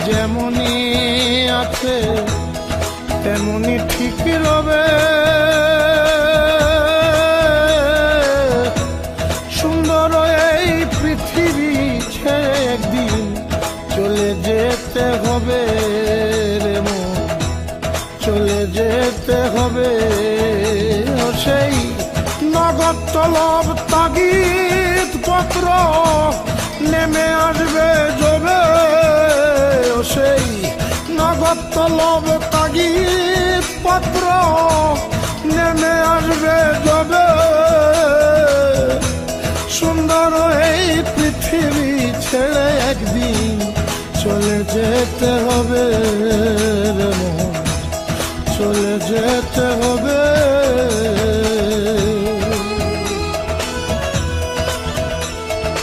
যেমনি আছে তেমনি ঠিক রবে। সুন্দর এই পৃথিবী ছেড়ে একদিন চলে যেতে হবে রে মন, চলে যেতে হবে। ও সেই নগদ তলব তাগিদ পত্র নেমে আসবে জবে। ও সেই নগদ তলব তাগিদ পত্র নেমে আসবে জবে। সুন্দর এই পৃথিবী ছেড়ে একদিন চলে যেতে হবে রে মন, চলে যেতে হবে।